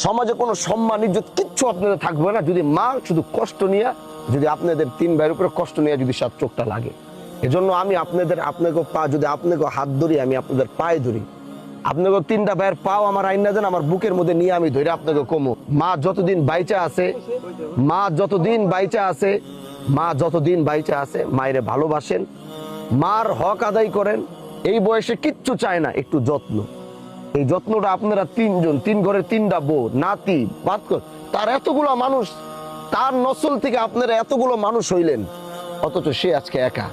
সমাজে কোনো সম্মান ইজ্জত কিচ্ছু আপনাদের থাকবে না যদি মা শুধু কষ্ট নিয়ে, যদি আপনাদের 3 ভাইয়ের উপরে কষ্ট নিয়ে যদি সাত চোখটা লাগে। এজন্য আমি আপনাকে যদি আপনাকে হাত ধরি, আমি আপনাদের পায়ে ধরি, আপনাকে 3টা ভাইয়ের পাও আমার আইনা দেন, আমার বুকের মধ্যে নিয়ে আমি ধরে আপনাকে কমো। মা যতদিন বাইচা আছে, মায়েরে ভালোবাসেন, মার হক আদায় করেন। এই বয়সে কিচ্ছু চায় না, একটু যত্ন। এই যত্নটা আপনারা 3 জন, 3 ঘরে 3টা বউ, নাতি, তার এতগুলো মানুষ, তার নসল থেকে আপনারা এতগুলো মানুষ হইলেন, অথচ সে আজকে একা।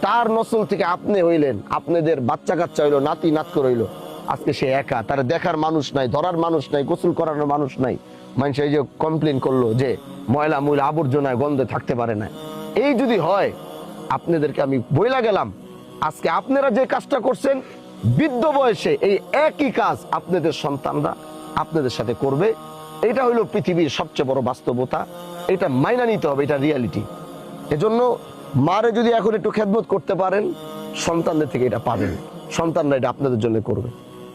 তার নসল থেকে আপনি হইলেন, আপনাদের বাচ্চা কাচ্চা হইলো, নাতি নাতকর হইলো, আজকে সে একা। তার দেখার মানুষ নাই, ধরার মানুষ নাই, গোসল করানোর মানুষ নাই। মানুষ এই যে কমপ্লেন করলো যে ময়লা আবর্জনায় গন্ধে থাকতে পারে না। এই যদি হয়, আপনাদেরকে আমি বইলা গেলাম, আজকে আপনারা যে কাজটা করছেন বৃদ্ধ বয়সে এই একই কাজ আপনাদের সন্তানরা আপনাদের সাথে করবে। এটা হইলো পৃথিবীর সবচেয়ে বড় বাস্তবতা। এটা মাইনা নিতে হবে, এটা রিয়ালিটি। এজন্য মারে যদি এখন একটু খেদমত করতে পারেন, সন্তানদের থেকে এটা পাবেন, সন্তানরা এটা আপনাদের জন্য করবে।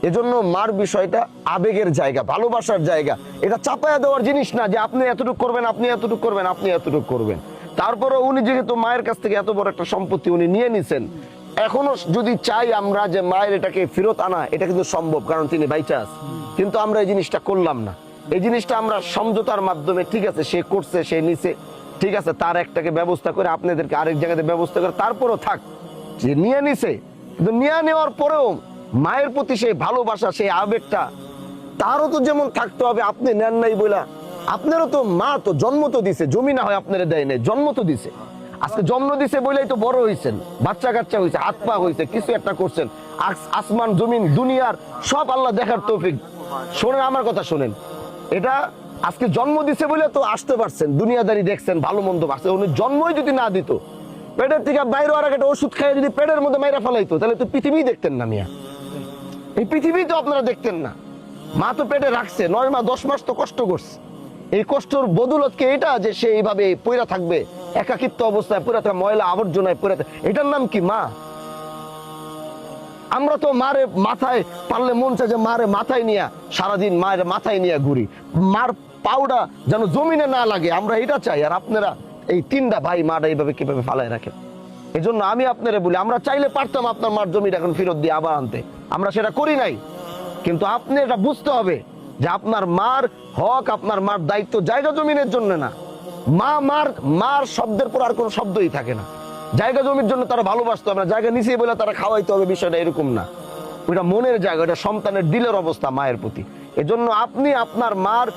এজন্য মার বিষয়টা আবেগের জায়গা, ভালোবাসার জায়গা। এটা চাপায়া দেওয়ার জিনিস না যে আপনি এতটুকু করবেন, আপনি এতটুকু করবেন, আপনি এতটুকু করবেন। তারপরে উনি যেহেতু মায়ের কাছ থেকে এত বড় একটা সম্পত্তি উনি নিয়ে নিছেন, এখনো যদি চাই আমরা যে মায়ের এটাকে ফেরত আনা, এটা কিন্তু সম্ভব, কারণ তিনি বাইচা আছে। কিন্তু আমরা এই জিনিসটা করলাম না। এই জিনিসটা আমরা সমঝোতার মাধ্যমে, ঠিক আছে সে করছে, সে নিছে, ঠিক আছে তার একটাকে ব্যবস্থা করে আপনাদেরকে আরেক জায়গাতে ব্যবস্থা করে তারপরও থাক, যে নিয়ে নিছে। কিন্তু নিয়ে নেওয়ার পরেও মায়ের প্রতি সেই ভালোবাসা, সেই আবেগটা তারও তো যেমন থাকতে হবে। আপনি নেন নাই বইলা, আপনারও তো মা তো জন্ম তো দিছে, জমি না হয় আপনারা দেয় নাই, জন্ম তো দিছে। আজকে জন্ম দিছে বলেই তো বড় হয়েছেন, বাচ্চা কাচ্চা হয়েছে, হাত পা হয়েছে, কিছু একটা করছেন। আসমান জমিন দুনিয়ার সব আল্লাহ দেখার তৌফিক। শোনেন আমার কথা, শোনেন, এটা আজকে জন্ম দিছে বলে তো আসতে পারছেন, দুনিয়াদারি দেখছেন, ভালো মন্দ পারছেন। উনি জন্মই যদি না দিত, পেটের থেকে বাইরে আর একটা ওষুধ খাইয়ে যদি পেটের মধ্যে মাইরা ফেলাইতো, তাহলে তো পৃথিবী দেখতেন না মিয়া, এই পৃথিবী তো আপনারা দেখতেন না। মা তো পেটে রাখছে 9 মাস 10 মাস তো কষ্ট করছে। এই কষ্টর বদৌলতকে এটা যে সে এইভাবে পইরা থাকবে, একাকিত্ব অবস্থায় পড়ে থাকা, ময়লা আবর্জনায় পড়ে থাকা, এটার নাম কি মা? আমরা তো মারে মাথায় পারলে মন চায় যে মারে মাথায় নিয়ে সারাদিন মায়ের মাথায় নিয়ে ঘুরি, মার পাউডা যেন জমিনে না লাগে, আমরা এটা চাই। আর আপনারা এই 3টা ভাই মাটা এইভাবে কিভাবে ফালায় রাখেন? এই জন্য আমি আপনারা বলি, আমরা চাইলে পারতাম আপনার মার জমিটা এখন ফেরত দিয়ে আবার আনতে, আমরা সেটা করি নাই। কিন্তু আপনি এটা বুঝতে হবে যে আপনার মার হক, আপনার মার দায়িত্ব জায়গা জমিনের জন্য না। মার শব্দের পর আর কোনো শব্দই থাকে না। জায়গা জমির জন্য তারা ভালোবাসতো, আমরা জায়গা নিচে বলে তারা খাওয়াইতে হবে, বিষয়টা এরকম না। ওইটা মনের জায়গা, ওটা সন্তানের দিলের অবস্থা মায়ের প্রতি। এজন্য আপনি আপনার মার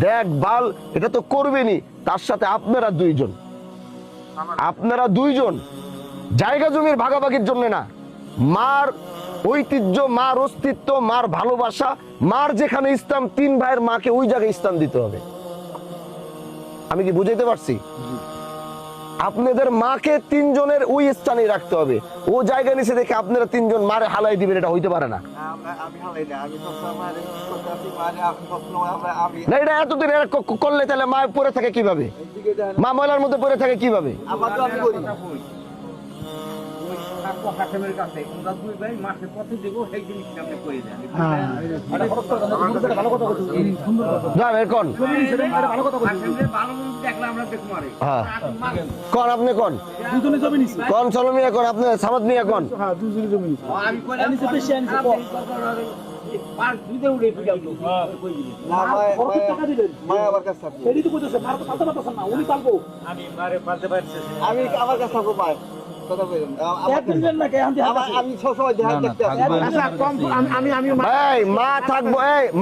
দেখভাল এটা তো করবেনই, তার সাথে আপনারা দুইজন জায়গা জমির ভাগাভাগির জন্য না, মার ঐতিহ্য, মার অস্তিত্ব, মার ভালোবাসা, মার যেখানে স্থান, 3 ভাইয়ের মাকে ওই জায়গায় স্থান দিতে হবে। আমি কি বুঝাইতে পারছি? আপনাদের মাকে 3 জনের ওই স্থানে রাখতে হবে। ও জায়গা নিচে দেখে আপনারা 3 জন মারে হালাই দিবেন, এটা হইতে পারে না। না, এটা এতদিন করলে তাহলে মা পড়ে থাকে কিভাবে? মা ময়লার মধ্যে পড়ে থাকে কিভাবে?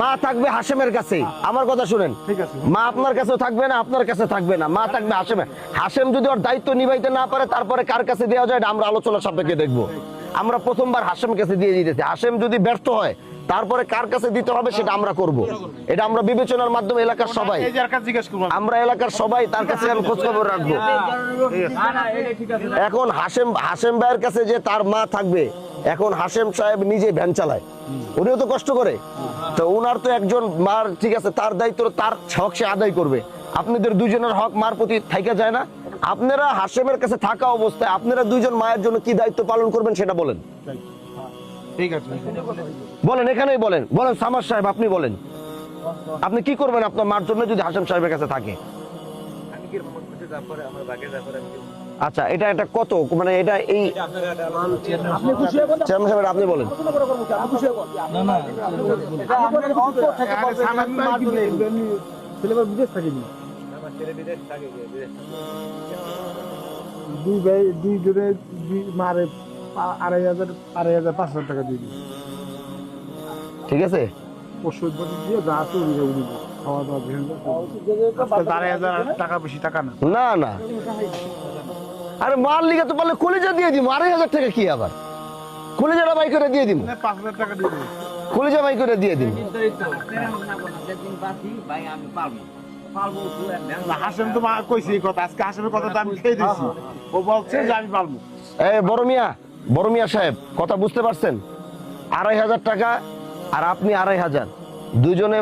মা থাকবে হাশেমের কাছে। আমার কথা শুনেন, মা আপনার কাছেও থাকবে না, আপনার কাছে থাকবে না, মা থাকবে হাশেমের। হাশেম যদি ওর দায়িত্ব নিভাইতে না পারে, তারপরে কার কাছে দেওয়া যায় আমরা আলোচনা সাপেক্ষে দেখবো। আমরা প্রথমবার হাশেম কাছে দিয়ে দিতেছি, হাশেম যদি ব্যর্থ হয় তারপরে কার কাছে দিতে হবে সেটা আমরা করব। এটা আমরা বিবেচনার মাধ্যমে এলাকার সবাই, আমরা এলাকার সবাই তার কাছে খোঁজ খবর রাখবো। এখন হাশেম ভাইয়ের কাছে যে তার মা থাকবে, এখন হাশেম সাহেব নিজে ভ্যান চালায়, উনিও তো কষ্ট করে, তো উনার তো একজন মার, ঠিক আছে তার দায়িত্ব, তার হক সে আদায় করবে। আপনাদের 2 জনের হক মার প্রতি থাইকা যায় না? আপনারা হাশেমের কাছে থাকা অবস্থায় আপনারা 2 জন মায়ের জন্য কি দায়িত্ব পালন করবেন সেটা বলেন। ঠিক আছে, বলেন, এখানেই বলেন, সামাদ সাহেব আপনি বলেন। আপনি কি করবেন আপনার মার জন্য যদি হাশেম সাহেবের কাছে থাকে? আচ্ছা, এটা এটা কত, মানে এটা এই চেয়ারম্যান সাহেব আপনি বলেন। দুই জনে মারে 2,500 টাকা দিয়ে দিই। ঠিক আছে, ওষুধ দিয়ে যা চুরি করে দিব, খাওয়া দাওয়া দিয়ে 2,500 টাকা, বেশি টাকা না। না না, আরে মার লিগে তো পারলে কলিজা দিয়ে দিব। 2,500 টাকা কি আবার, কলিজাটা বাই করে দিয়ে দিব, 5,000 টাকা দিয়ে দিব। কলিজা বাই করে দিয়ে দিব। হাসেম তো কইছি এই কথা, আজকে হাসেমের কথা আমি খেয়ে দিচ্ছি। ও বলছে যে আমি পারবো। এই বড় মিয়া সাহেব, কথা বুঝতে পারছেন? 2,500 টাকা আর আপনি 2,500, দুইজনে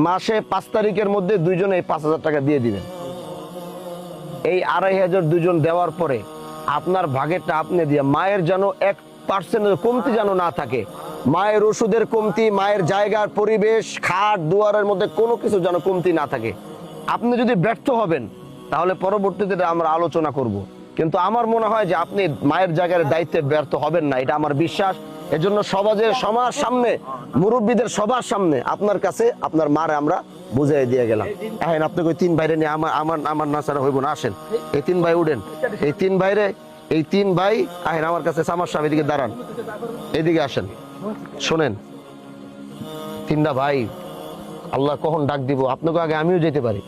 মাসে 5 তারিখের মধ্যে দুইজনে 5,000 টাকা দিয়ে দিবেন। এই 2,500 দুজন দেওয়ার পরে আপনার ভাগেরটা আপনি দিয়ে, মায়ের যেন 1% কমতি যেন না থাকে। মায়ের ওষুধের কমতি, মায়ের জায়গার পরিবেশ, খাট দুয়ারের মধ্যে কোনো কিছু যেন কমতি না থাকে। আপনি যদি ব্যর্থ হবেন তাহলে পরবর্তীতে আমরা আলোচনা করব, কিন্তু আমার মনে হয় যে আপনি মায়ের জায়গার দায়িত্বে ব্যর্থ হবেন না, এটা আমার বিশ্বাস। এজন্য সমাজ সামনে, মুরব্বীদের সবার সামনে আপনার কাছে আপনার মারে আমরা বুঝাই দিয়ে গেলাম। এখন আপনি ওই 3 ভাইরে নিয়ে আমার না ছাড়া হইব না, আসেন এই 3 ভাই উঠেন, এই 3 ভাই আহেন আমার কাছে। সামার সাহেব এদিকে দাঁড়ান, এদিকে আসেন, শোনেন 3টা ভাই, আল্লাহ কখন ডাক দিব আপনাকে আগে আমিও যেতে পারি,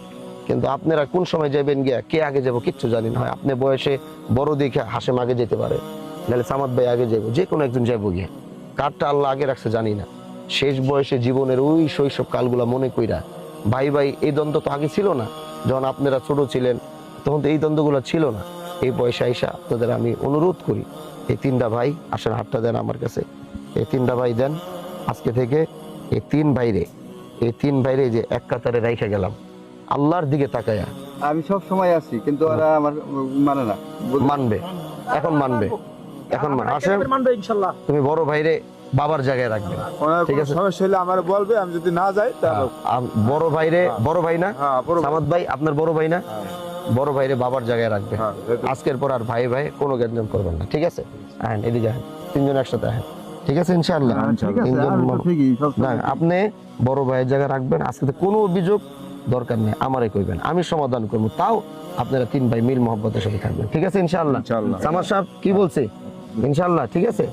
কিন্তু আপনারা কোন সময় যাবেন গিয়া, কে আগে যাব কিচ্ছু জানি না। হয় আপনি বয়সে বড় দেখে হাসেম আগে যেতে পারে, নাহলে সামাদ ভাই আগে যাবো, যে কোনো একজন যাবো গিয়ে। কারটা আল্লাহ আগে রাখছে জানি না। শেষ বয়সে জীবনের ওই শৈশব কালগুলা মনে কইরা, ভাই এই দ্বন্দ্ব তো আগে ছিল না, যখন আপনারা ছোট ছিলেন তখন তো এই দ্বন্দ্বগুলো ছিল না। এই বয়সে আইসা আপনাদের আমি অনুরোধ করি, এই 3টা ভাই আসেন, হাতটা দেন আমার কাছে। এই 3টা ভাই দেন আজকে থেকে। এই 3 ভাইরে যে এক কাতারে রাইখা গেলাম, আল্লাহর দিকে তাকায়া। আমি সব সময় আছি, কিন্তু ওরা আমার মানে না। মানবে, এখন মানবে, আসেন তুমি বড় ভাইরে বাবার জায়গায় রাখবে, ঠিক আছে? সমস্যা হলে আমার বলবে, আমি যদি না যাই তাহলে বড় ভাই না সামাদ ভাই, আপনার বড় ভাই না, বড় ভাইরে বাবার জায়গায় রাখবে। আজকের পর আর ভাই কোনো গ্যাঞ্জাম করবেন না, ঠিক আছে? আহেন এদিকে, আহেন 3জন একসাথে আহেন, ঠিক আছে? ইনশাআল্লাহ না, আপনি বড় ভাইয়ের জায়গায় রাখবেন। আজকে কোনো অভিযোগ দরকার নেই, আমারে কইবেন, আমি সমাধান করবো। তাও আপনারা 3 ভাই মিল মহব্বতের সাথে থাকবেন, ঠিক আছে? ইনশাআল্লাহ। সামার সাহেব কি বলছে? ইনশাআল্লাহ, ঠিক আছে?